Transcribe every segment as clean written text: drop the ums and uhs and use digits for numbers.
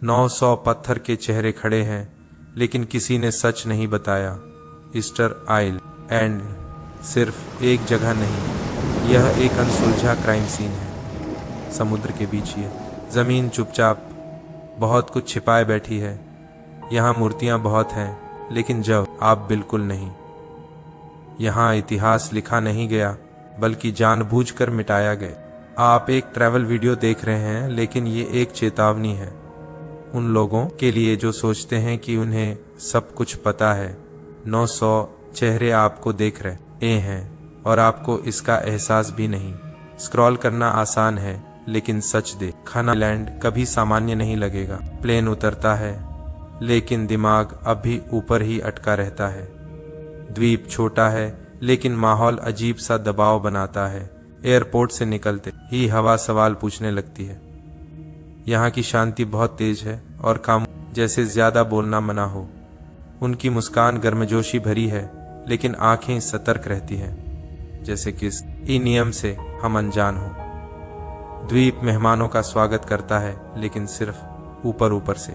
900 पत्थर के चेहरे खड़े हैं, लेकिन किसी ने सच नहीं बताया। ईस्टर आइलैंड सिर्फ एक जगह नहीं, यह एक अनसुलझा क्राइम सीन है। समुद्र के बीच ये जमीन चुपचाप बहुत कुछ छिपाए बैठी है। यहाँ मूर्तियाँ बहुत हैं, लेकिन जब आप बिल्कुल नहीं। यहाँ इतिहास लिखा नहीं गया, बल्कि जानबूझकर मिटाया गया। आप एक ट्रैवल वीडियो देख रहे हैं, लेकिन ये एक चेतावनी है उन लोगों के लिए जो सोचते हैं कि उन्हें सब कुछ पता है। 900 चेहरे आपको देख रहे हैं और आपको इसका एहसास भी नहीं। स्क्रॉल करना आसान है, लेकिन सच देखना आइलैंड कभी सामान्य नहीं लगेगा। प्लेन उतरता है, लेकिन दिमाग अब भी ऊपर ही अटका रहता है। द्वीप छोटा है, लेकिन माहौल अजीब सा दबाव बनाता है। एयरपोर्ट से निकलते ही हवा सवाल पूछने लगती है। यहाँ की शांति बहुत तेज है और काम जैसे ज्यादा बोलना मना हो। उनकी मुस्कान गर्मजोशी भरी है, लेकिन आंखें सतर्क रहती हैं, जैसे किस नियम से हम अनजान हो। द्वीप मेहमानों का स्वागत करता है, लेकिन सिर्फ ऊपर ऊपर से।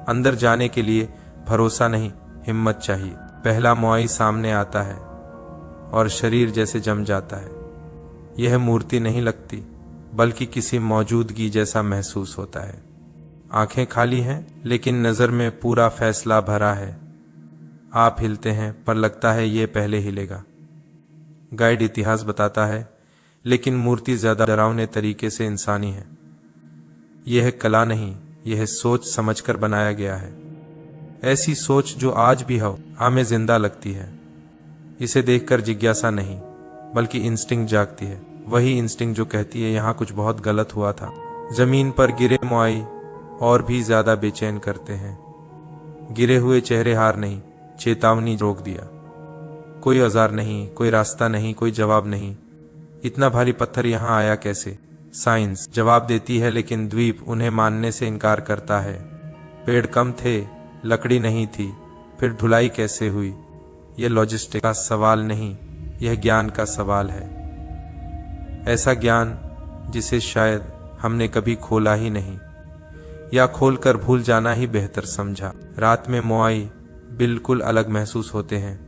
अंदर जाने के लिए भरोसा नहीं, हिम्मत चाहिए। पहला मोआई सामने आता है और शरीर जैसे जम जाता है। यह मूर्ति नहीं लगती, बल्कि किसी मौजूदगी जैसा महसूस होता है। आंखें खाली हैं, लेकिन नजर में पूरा फैसला भरा है। आप हिलते हैं, पर लगता है ये पहले हिलेगा। गाइड इतिहास बताता है, लेकिन मूर्ति ज्यादा डरावने तरीके से इंसानी है। यह कला नहीं, यह सोच समझकर बनाया गया है। ऐसी सोच जो आज भी हमें जिंदा लगती है। इसे देखकर जिज्ञासा नहीं, बल्कि इंस्टिंक्ट जागती है। वही इंस्टिंक्ट जो कहती है यहाँ कुछ बहुत गलत हुआ था। जमीन पर गिरे मोआई और भी ज्यादा बेचैन करते हैं। गिरे हुए चेहरे हार नहीं, चेतावनी रोक दिया। कोई औजार नहीं, कोई रास्ता नहीं, कोई जवाब नहीं। इतना भारी पत्थर यहाँ आया कैसे? साइंस जवाब देती है, लेकिन द्वीप उन्हें मानने से इनकार करता है। पेड़ कम थे, लकड़ी नहीं थी, फिर ढुलाई कैसे हुई? यह लॉजिस्टिक का सवाल नहीं, यह ज्ञान का सवाल है। ऐसा ज्ञान जिसे शायद हमने कभी खोला ही नहीं, या खोलकर भूल जाना ही बेहतर समझा। रात में मोआई बिल्कुल अलग महसूस होते हैं।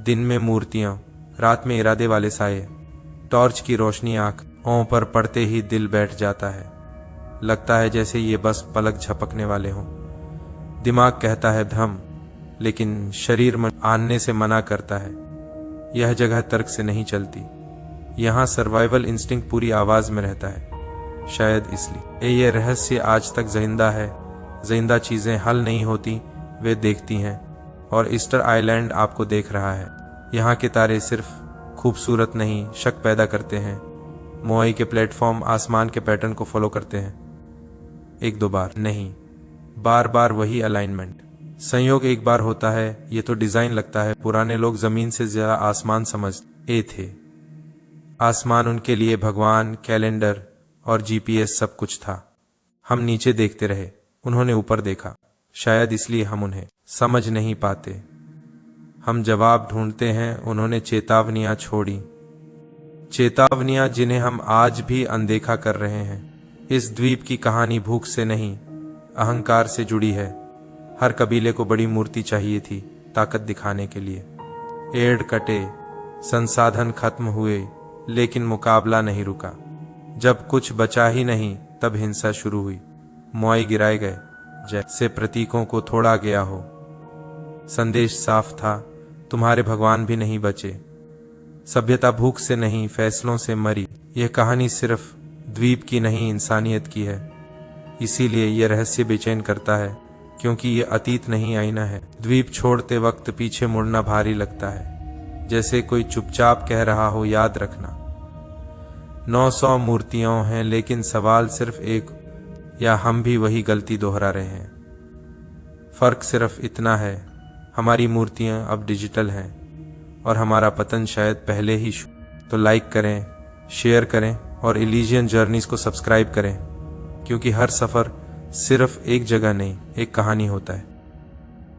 दिन में मूर्तियां, रात में इरादे वाले साये। टॉर्च की रोशनी आंखों पर पड़ते ही दिल बैठ जाता है। लगता है जैसे ये बस पलक झपकने वाले हों। दिमाग कहता है धम, लेकिन शरीर मन आने से मना करता है। यह जगह तर्क से नहीं चलती। यहाँ सर्वाइवल इंस्टिंक्ट पूरी आवाज में रहता है। शायद इसलिए ये रहस्य आज तक जिंदा है। जिंदा चीजें हल नहीं होती, वे देखती हैं। और ईस्टर आइलैंड आपको देख रहा है। यहाँ के तारे सिर्फ खूबसूरत नहीं, शक पैदा करते हैं। मोआई के प्लेटफॉर्म आसमान के पैटर्न को फॉलो करते हैं। एक दो बार नहीं, बार बार वही अलाइनमेंट। संयोग एक बार होता है, ये तो डिजाइन लगता है। पुराने लोग जमीन से ज्यादा आसमान समझते थे। आसमान उनके लिए भगवान, कैलेंडर और जीपीएस सब कुछ था। हम नीचे देखते रहे, उन्होंने ऊपर देखा। शायद इसलिए हम उन्हें समझ नहीं पाते। हम जवाब ढूंढते हैं, उन्होंने चेतावनियां छोड़ी। चेतावनियां जिन्हें हम आज भी अनदेखा कर रहे हैं। इस द्वीप की कहानी भूख से नहीं, अहंकार से जुड़ी है। हर कबीले को बड़ी मूर्ति चाहिए थी, ताकत दिखाने के लिए। पेड़ कटे, संसाधन खत्म हुए, लेकिन मुकाबला नहीं रुका। जब कुछ बचा ही नहीं, तब हिंसा शुरू हुई। मोआई गिराए गए, जैसे प्रतीकों को तोड़ा गया हो। संदेश साफ था, तुम्हारे भगवान भी नहीं बचे। सभ्यता भूख से नहीं, फैसलों से मरी। यह कहानी सिर्फ द्वीप की नहीं, इंसानियत की है। इसीलिए यह रहस्य बेचैन करता है, क्योंकि यह अतीत नहीं, आईना है। द्वीप छोड़ते वक्त पीछे मुड़ना भारी लगता है, जैसे कोई चुपचाप कह रहा हो, याद रखना। 900 मूर्तियां हैं, लेकिन सवाल सिर्फ एक, या हम भी वही गलती दोहरा रहे हैं? फर्क सिर्फ इतना है, हमारी मूर्तियां अब डिजिटल हैं और हमारा पतन शायद पहले ही। तो लाइक करें, शेयर करें और इलीजियन जर्नीज को सब्सक्राइब करें, क्योंकि हर सफर सिर्फ एक जगह नहीं, एक कहानी होता है।